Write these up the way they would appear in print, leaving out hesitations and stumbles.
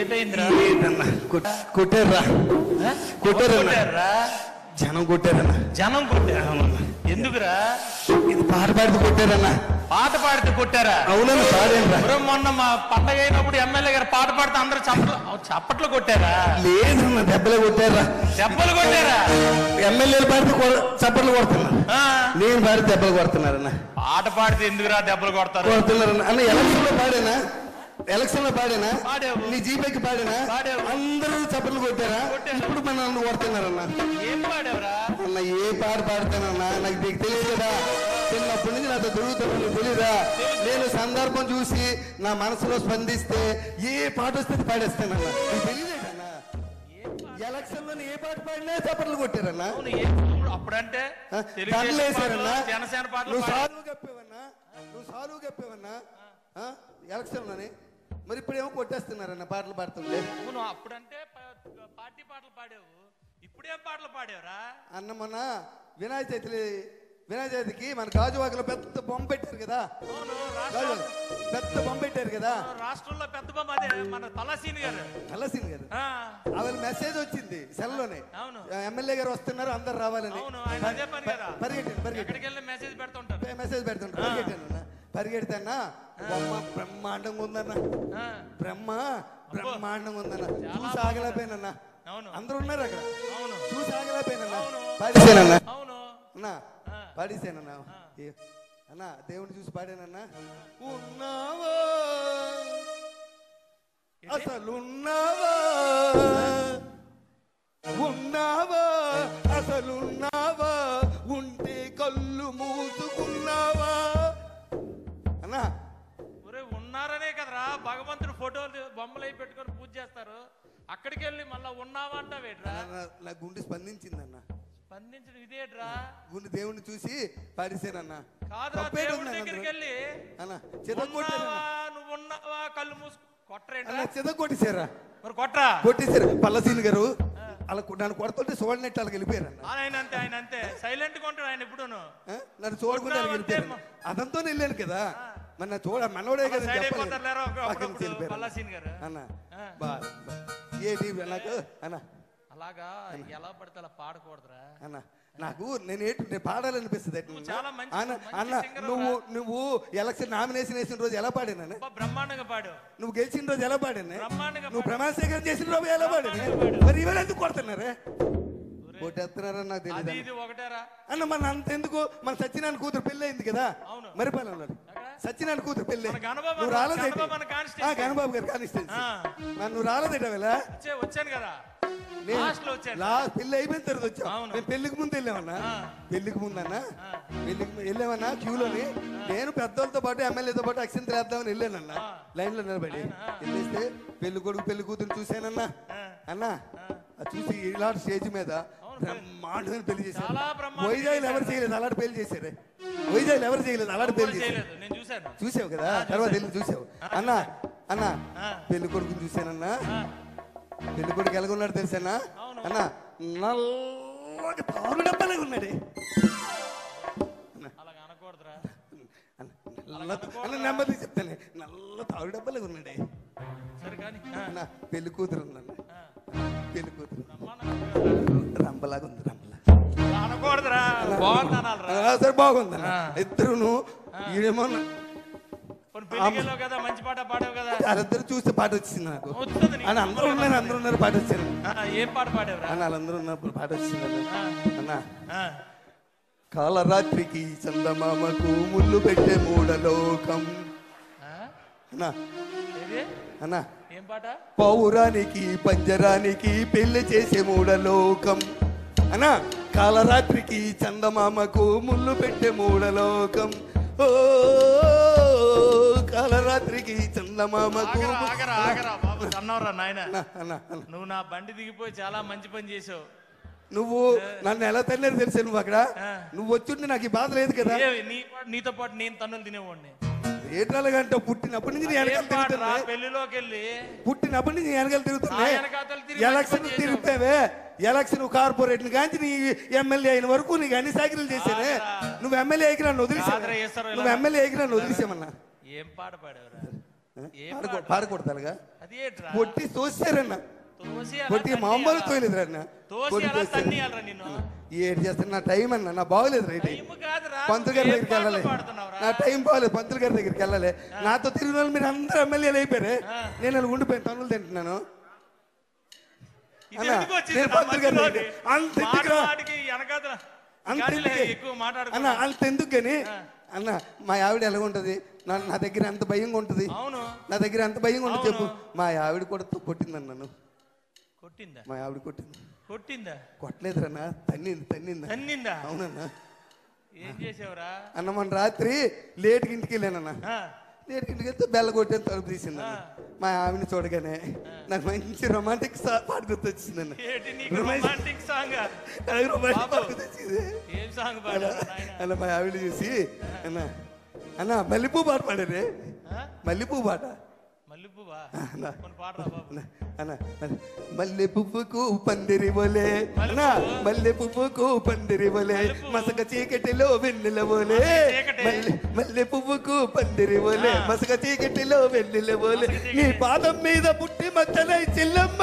ఏంటైందిరా? కొట్టారా కొట్టారా? జనం కొట్టారన్నా. జనం కొట్టారా? ఎందుకురా? ఇది పాట పాడితే కొట్టారన్నా. పాట పాడితే కొట్టారా? అవునన్నా పాడేనరా. మొన్న మా పండగ అయినప్పుడు ఎమ్మెల్యే గారు పాట పాడితే అందరూ చప్పట్లు కొట్టారా? లేదన్నా, దెబ్బలే కొట్టారా. దెబ్బలు కొట్టారా? ఎమ్మెల్యేలు పాడితే చప్పట్లు కొడుతున్నారు, నేను పాడితే దెబ్బలు కొడుతున్నారన్నా. పాట పాడితే ఎందుకురా దెబ్బలు కొడుతున్నారన్నా? అన్న ఎలక్షన్ లో పాడేనా నీ జీపేకి పాడేనా? అందరూ చప్పట్లు కొట్టారా? ఇప్పుడు మన నన్ను కొడుతున్నారన్నా. ఏం పాడేవరా అన్న? ఏ పాట పాడతానన్నా? నాకు తెలియదు కదా, చిన్నప్పటి నుంచి నాతో దొరుకుతాను, తెలీదా? నేను సందర్భం చూసి నా మనసులో స్పందిస్తే ఏ పాట వస్తే పాడేస్తానన్నా. నీకు తెలియదేటన్నా? ఎలక్షన్ లో ఏ పాట పాడినా చప్పట్లు కొట్టారన్నా. అప్పుడంటే వేసారన్నా. నువ్వు సాలువు కప్పేవన్నా ఎలక్షన్ లోని. మరి ఇప్పుడేమో కొట్టేస్తున్నారన్న పాటలు పాడుతుంటే. అప్పుడంటే పార్టీ పాటలు పాడావు, ఇప్పుడేం పాటలు పాడేవరా? అన్న మొన్న వినాయక చవితికి మన గాజువాకలో పెద్ద బొమ్మ పెట్టారు కదా, పెద్ద బొమ్మ పెట్టారు కదా రాష్ట్రంలో. పెద్ద బొమ్మ అదే మన తలసీన్ గారు. ఆవిడ మెసేజ్ వచ్చింది సెల్లోనే, ఎమ్మెల్యే గారు వస్తున్నారు అందరు రావాలని. పరిగెట్టండి మెసేజ్ పెడుతుంటారు. పరిగెడతానా బొమ్మ బ్రహ్మాండంగా ఉందన్న, బ్రహ్మాండంగా ఉందన్న. చూసి ఆగలేకపోయినన్నా. అందరూ ఉన్నారు అక్కడ, చూసి ఆగలేకపోయినన్నా. పాడేసానన్నా పాడేసానన్నా అన్నా. దేవుని చూసి పాడానన్నా. ఉన్నావా అసలున్నావా, ఉన్నావా అసలున్నావా, ఉంటే కళ్ళు మూసుకున్నావా అన్నా. ఉన్నారనే కదరా భగవంతుడు ఫోటోలు బొమ్మలు అయి పెట్టుకొని పూజ చేస్తారు. అక్కడికి వెళ్ళి మళ్ళా ఉన్నావా అంటావేట్రా? నా గుండె స్పందించిందన్న. స్పందించడం ఇదేట్రా? గుండె దేవుణ్ణి చూసి పాడేసానన్నా. కాదురా, దేవుడి దగ్గరికి వెళ్ళి నువ్వు ఉన్నావా కళ్ళు మూసుకు కొట్టరేంట్రా? కొట్టేశారా? మరి కొట్టరా? కొట్టేశారు. పల్లసీని గారు అలా నన్ను కొడుతుంటే చూడనట్టు వాళ్ళకి వెళ్ళిపోయారు. ఆయన అంతే సైలెంట్ గా ఉంటాడు ఆయన. ఎప్పుడు నన్ను చూడకుండా వెళ్ళిపోయారు. అదంతా వెళ్ళాను కదా, మన చూడ మనోడే కదా అన్న. ఏంటి నాకు అన్న అలాగా ఎలా పడితే అలా పాడకూడదురా అన్న. నాకు నేను పాడాలనిపిస్తుంది అన్న. నువ్వు ఎలక్షన్ నామినేషన్ వేసిన రోజు ఎలా పాడాను? బ్రహ్మాండంగా పాడు. నువ్వు గెలిచిన రోజు ఎలా పాడాను? నువ్వు ప్రమాణ స్వీకారం చేసిన రోజు ఎలా పాడాను? మరి ఇవాళ ఎందుకు కొడుతున్నారే? కొట్టేస్తున్నారని నాకు తెలియదు అన్న. మన అంత ఎందుకు? మన సత్యనారాయణ కూతురు పెళ్లి అయింది కదా మరిపాలెంలో. సత్యనారాయణ కూతురు పెళ్లి నువ్వు రాలేదు. గణబాబు గారు కానిస్టెన్సీ నువ్వు రాలేదేట వచ్చాను కదా. పెళ్లి అయిపోయిన తర్వాత వచ్చావు. నేను పెళ్లికి ముందు వెళ్ళామన్నా. పెళ్లికి వెళ్ళామన్నా క్యూలోని. నేను పెద్దోళ్ళతో పాటు ఎమ్మెల్యేతో పాటు అక్షంతలు వేద్దామని వెళ్ళానన్నా. లైన్ లో నిలబడి వెళ్ళేస్తే పెళ్లి కొడుకు పెళ్లి కూతురు చూశానన్నా. అన్నా చూసి ఇలాంటి స్టేజ్ మీద బ్రహ్మాండమైన పెళ్లి చేశారు. వైజాగ్ ఎవరు చేయలేదు అలాంటి పెళ్లి చేశారే. వైజాగ్ ఎవరు చేయలేదు అలాంటి పెళ్లి చేశారు. చూసావు కదా, తర్వాత వెళ్ళి చూసావు అన్నా. పెళ్లి కొడుకుని చూశానన్నా. పెళ్లి కొడుకు ఎలాగున్నాడు తెలుసానా అన్నా? నల్లగా తారు డబ్బాలాగా ఉన్నాడే. నెమ్మది చెప్తానే, నల్ల తారు డబ్బాలాగా ఉన్నాడే అన్నా. పెళ్లి కూతురు ఉందన్న. పెళ్లి కూతురు రంపలాగా ఉంది. సరే బాగుందన్న. ఇద్దరును ఏమో వాళ్ళిద్దరు చూస్తే పాట వచ్చింది నాకు. అందరూ ఉన్నారు పాట వచ్చింది. ఏం పాట పాడేవరా? వాళ్ళందరూ ఉన్నప్పుడు పాట వచ్చింది అన్న. కాలరాత్రికి చందమామకు ముళ్ళు పెట్టే మూడలోకం అన్నా. ఏం పాట? పౌరానికి పంజరానికి పెళ్లి చేసే మూడలోకం అన్నా. కాలరాత్రికి చందమామకు ముళ్ళు పెట్టే మూడలోకం. ఓ కాలరాత్రికి చందమామకు. అన్నవరా నాయన, నువ్వు నా బండి దిగిపోయి చాలా మంచి పని చేసావు. నువ్వు నన్ను ఎలా తన్నారు తెలుసా? నువ్వు అక్కడ నువ్వు వచ్చుంటే నాకు ఈ బాధ లేదు కదా. నీతో పాటు నేను తన్నులు తినేవాడిని. ఏటాలంటే పుట్టినప్పటి నుంచి పెళ్లిలోకి వెళ్ళి పుట్టినప్పటి నుంచి వెనకాల తిరుగుతున్నా. ఎలక్షన్ తిరుగుతావే, ఎలక్షన్ కార్పొరేట్ కాంచి నీ ఎమ్మెల్యే అయిన వరకు నీకు అన్ని సాకిరీలు చేశానే. నువ్వు ఎమ్మెల్యే అయికి నన్ను వదిలేసావు. నువ్వు ఎమ్మెల్యే అయికి నన్ను వదిలేసామన్నా. ఏం పాట పాడేవరా? పాడకూడదు అది ఏంట్రా? కొట్టి తోసారన్న, కొట్టి మామూలు తోయలేదురన్న, ఏడు చేస్తాను. నా టైం అన్న, నా బాగోలేదు. పంతులు గారి దగ్గరికి వెళ్ళాలి, నా టైం బాగోలేదు. పంతులు గారి దగ్గరికి వెళ్ళాలి. నాతో తిరిగిన వాళ్ళు మీరు అందరూ ఎమ్మెల్యేలు అయిపోయారే, నేను అలా ఉండిపోయాను, తనులు తింటున్నాను. అంతెందుకు కానీ అన్న, మా ఆవిడ ఎలా ఉంటది, నా దగ్గర ఎంత భయంగా ఉంటది, నా దగ్గర ఎంత భయంగా ఉంటుంది చెప్పు. మా ఆవిడ కూడా కొట్టిందన్న, నన్ను కొట్టిందా? మా ఆవిడ కొట్టిందా? కొట్టలేదురన్నా, తన్నిందా. అవునన్నా. ఏం చేసావురా అన్న? మన రాత్రి లేట్కి ఇంటికి వెళ్ళానన్నా. లేట్కి ఇంటికి వెళ్తే బెల్ల కొట్టేది, తలుపు తీసిందన్న. మా ఆవిడని చూడగానే నాకు మంచి రొమాంటిక్ పాట గుర్తొచ్చిందన్న. అలా మా ఆవిడ చూసి అన్న మల్లెపూ పాట పాడారే, మల్లెపూ పాట. మల్లె పువ్వుకు పందిరి బోలే, మల్లె పువ్వుకు పందిరి బోలే, మసక చీకటిలో వెన్నెల బోలే, మల్లె పువ్వుకు పందిరి బోలే, మసక చీకటిలో వెన్నెల బోలే, నీ పాదం మీద పుట్టి మచ్చలై చెల్లమ్మ.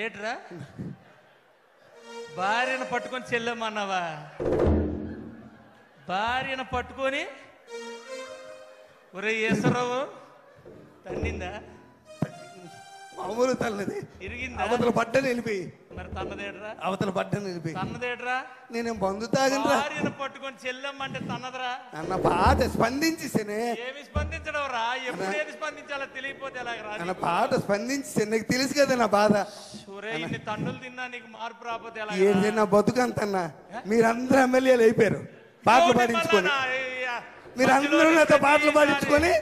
ఏట్రా భార్యను పట్టుకొని చెల్లమ్మన్నావా? భార్యను పట్టుకొని ఒరే ఈశ్వరరావు తన్నిందా? మామూలు తల్లది, ఇరిగిందా? అవతల పడ్డని వెళ్ళిపోయి. మరి తన్నదేట్రా? అవతల పడ్డని వెళ్ళిపోయి. తన్నదేట్రా? నేనేం బంధు తాగనరా? భార్యను పట్టుకొని చెల్లమ్మంటే తన్నదరా అన్న? పాట స్పందించేసేనే. ఏమి స్పందించడం రా? ఎప్పుడు ఏది స్పందించాలో తెలియపోతే ఎలాగరా? అన్న పాట స్పందించేసే, నీకు తెలుసు కదా నా బాధ. ఇన్ని తన్నులు తిన్నా నీకు మార్పు రాకపోతే ఎలా? ఏంటి నా బతుకంతన్నా, మీరందరూ ఎమ్మెల్యేలు అయిపోయారు పాటలు పాడించుకొని. మీరందరూ నాతో పాటలు పాడించుకొని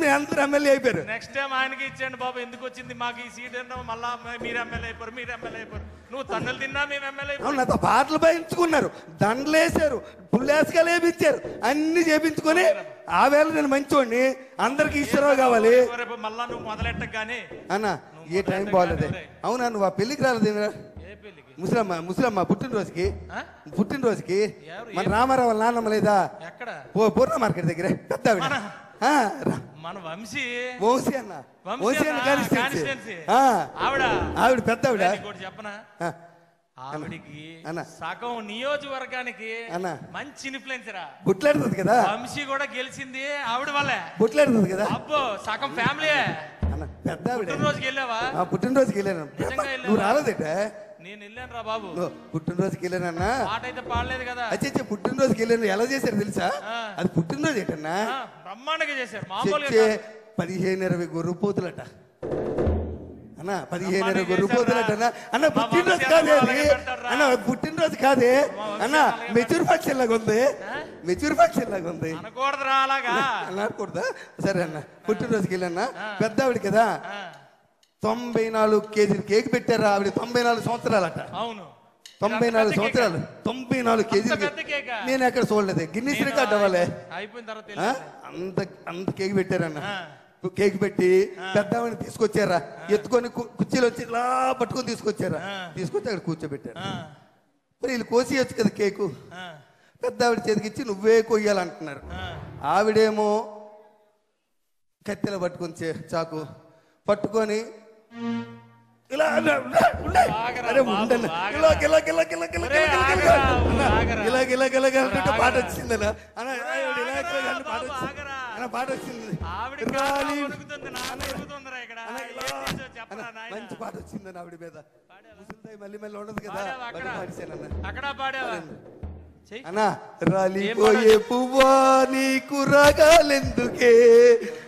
మీరు అందరూ ఎమ్మెల్యే అయిపోయారు. నెక్స్ట్ టైం ఆయనకి ఇచ్చేయండి బాబు. ఎందుకు వచ్చింది మాకు ఈ సీట్ అంటే మళ్ళా మీరు ఎమ్మెల్యే అయిపోరు. నువ్వు తన్నులు తిన్నా మేము ఎమ్మెల్యే అయిపోయాం. నాతో పాటలు పాడించుకున్నారు, దండలు వేసారు, పుల్లేసుకాలు వేయించారు, అన్ని చేపించుకొని ఆ వేళ నేను మంచోడిని, అందరికి ఈశ్వరరావు కావాలి. మళ్ళా నువ్వు మొదలెట్ట కానీ అన్న ఏ టైం బాగాలేదే. అవునా, నువ్వు ఆ పెళ్లికి రాలేదు? ముసలమ్మ పుట్టినరోజుకి మన రామారావు నాన్నమ్మ లేదా? పూర్ణ మార్కెట్ దగ్గర పెద్ద మన వంశీ అన్న, ఆవిడ పెద్ద ఆవిడ. చెప్పనా, ఆవిడికి సగం నియోజకవర్గానికి మంచి ఇన్ఫ్లుయెన్సరా. బుట్లాడుతుంది కదా, వంశీ కూడా గెలిచింది ఆవిడ వల్లే. బుట్లాడుతుంది కదా. అబ్బో సగం ఫ్యామిలీ. పెద్ద ఆవిడ. పుట్టినరోజుకి వెళ్ళావా? పుట్టినరోజుకి వెళ్ళాను. నువ్వు రాలేదేట? నేను వెళ్ళాను రా బాబు. పుట్టినరోజుకి వెళ్ళానన్నా. పాట అయితే పాడలేదు కదా. అచ్చే పుట్టినరోజుకి వెళ్ళాను. ఎలా చేశారు తెలుసా? అది పుట్టినరోజు ఏంటన్నా, బ్రహ్మాండంగా చేశారు. మామూలుగా 15-20 గొర్రె పోతులట అన్న, 15-20 గొర్రె పోతులట అన్న. పుట్టినరోజు కాదే అన్న, పుట్టినరోజు కాదే అన్న. మెచ్యూర్ ఫంక్షన్ లాగా ఉంది, మెచ్యూర్ ఫంక్షన్ లాగా ఉంది. అనకూడదురా అలాగా. అనకూడదా? సరే అన్న, పుట్టినరోజుకి వెళ్ళన్నా. పెద్ద ఆవిడ కదా, 94 కేజీలు కేక్ పెట్టారా ఆవిడ. 94 సంవత్సరాలట. అవును, 94 సంవత్సరాలు, 94 కేజీలు. నేను ఎక్కడ చూడలేదు, గిన్నీస్ రికార్డ్ అవ్వాలి. అయిపోయిన తర్వాత అంత కేక్ పెట్టారన్న. కేక్ పెట్టి పెద్దవాడిని తీసుకొచ్చారా, ఎత్తుకొని కుర్చీలో వచ్చి ఇలా పట్టుకొని తీసుకొచ్చి అక్కడ కూర్చోబెట్టారు. మరి వీళ్ళు కోసేయచ్చు కదా కేకు. పెద్ద ఆవిడ చేతికి ఇచ్చి నువ్వే కొయ్యాలంటున్నారు. ఆవిడేమో కత్తెల పట్టుకొని చాకు పట్టుకొని ఇలా పాట వచ్చిందన్న. పాట వచ్చింది, మంచి పాట వచ్చిందని ఆవిడ మీద. ముసలిదాయి మళ్ళీ మళ్ళీ ఉండదు కదా, అక్కడ పాడావా? అన్నా, రాలిపోయే పువ్వా నీకు రాగాలెందుకే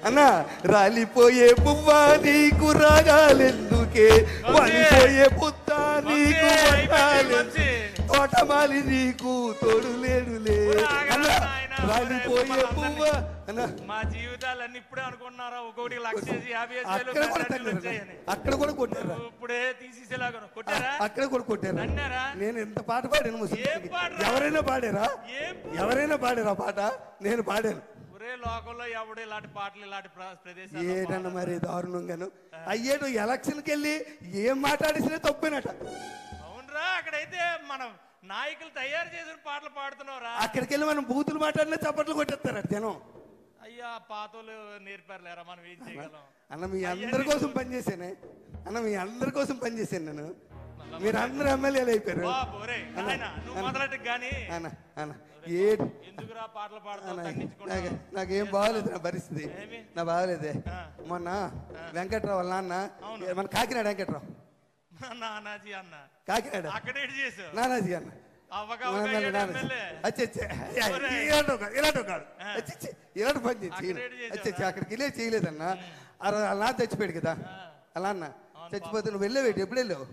అన్నా, రాలిపోయే పువ్వా నీకు రాగాలెందుకే, వాలిపోయే పుత్త నీకు తోటమాలి నీకు తోడు లేడులే. రాలిపోయే పువ్వా అన్నా. మా జీవితాలన్నీ ఇప్పుడే అనుకున్నారా? ఒక్కొక్కటి 1,50,000 అక్కడ కూడా కొట్టారు, ఇప్పుడే తీసేసేలాగా కొట్టారా? అక్కడ కూడా కొట్టారు. అన్నారా? నేను ఎంత పాట పాడాను ముసలి. ఎవరైనా పాడారా పాట? నేను పాడాను. ఒరే లోకంలో ఎవడు ఇలాంటి పాటలు ఇలాంటి ప్రదేశాలు ఏదన్నా మరి దారుణంగాను అయ్యేడు. ఎలక్షన్కి వెళ్ళి ఏం మాట్లాడేసినా తప్పేనట. అవునరా, అక్కడైతే మనం నాయకులు తయారు చేసిన పాటలు పాడుతున్నావురా. అక్కడికి వెళ్ళి మనం బూతులు మాట్లాడినా చప్పట్లు కొట్టేస్తారు జనం. అయ్యా పాతోళ్ళు నేర్పారులేరా, మనం ఏం చేయగలం. అన్న మీ అందరి కోసం పనిచేసానే, అన్న మీ అందరి కోసం పనిచేశాను నేను. మీరు అందరు ఎమ్మెల్యేలు అయిపోయారు. నువ్వు మొదలెట్టు గానీ అన్న అన్న ఎందుకురా పాటలు పాడుతావు? నాకేం బాగోలేదు నా పరిస్థితి, నా బాగోలేదే. మొన్న వెంకట్రావు వాళ్ళ నాన్న, మన కాకినాడ వెంకట్రావు, నానాజీ అన్న కాకినాడ అక్కడ నానాజీ అన్న ఇలాంటి పని చేసి అక్కడికి వెళ్ళే చేయలేదన్న. అలా చచ్చిపోయాడు కదా అలా అన్న. చచ్చిపోతే నువ్వు వెళ్ళేవేటి, ఎప్పుడు వెళ్ళావు?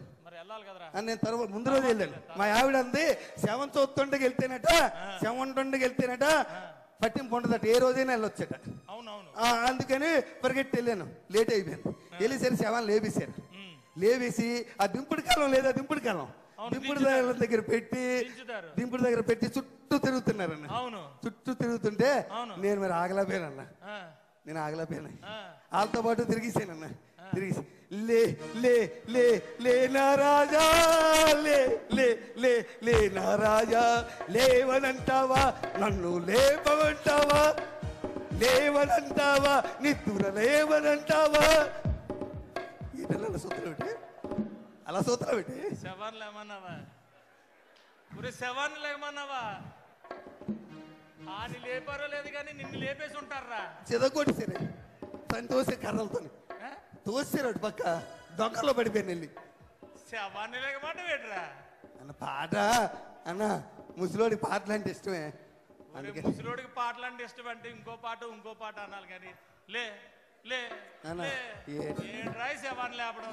నేను తర్వాత ముందు రోజు వెళ్ళాను. మా ఆవిడ అంది శవం చూస్తుండకి వెళ్తేనట, శవం ఉండకి వెళ్తేనట పట్టింపు ఉండదట, ఏ రోజైనా వెళ్ళొచ్చట. అందుకని పరిగెట్టి వెళ్ళాను, లేట్ అయిపోయాను. వెళ్ళేసరి శవాన్ని లేపేశారు. లేవేసి ఆ దింపుడు కాలం లేదా, దింపుడు కాలం దింపుడు దగ్గర పెట్టి చుట్టూ తిరుగుతున్నారన్న. చుట్టూ తిరుగుతుంటే నేను మరి ఆగలేకపోయానన్న. నేను ఆగలేకపోయాను, వాళ్ళతో పాటు తిరిగిసానన్న. తిరిగి లే లే లే లే నా రాజా, లే లే లే లే నా రాజా, లేవనంటావా నన్ను లేపమంటావా, లేవనంటావా నిద్దుర లేవనంటావా. ఈ పిల్లల సూత్రం పెట్టి అలా సూత్రం పెట్టి శవాన్ని లేమన్నావా, శవాన్ని లేమన్నావా? ఆని లేపారో లేదు కానీ నిన్ను లేపేసి ఉంటారా. చెదగొట్టి సరే తను తోసే కర్రలతో తోసారు పక్క దొంగలో పడిపోయాను వెళ్ళి. శవాన్ని లేకమాట వేటరా అన్న పాట అన్న. ముసలోడి పాటలు అంటే ఇష్టమే. ముసలోడికి పాటలు అంటే ఇష్టం అంటే ఇంకో పాట అనాలి కానీ లే లే ఏంట్రా శవాన్ని లేపడం.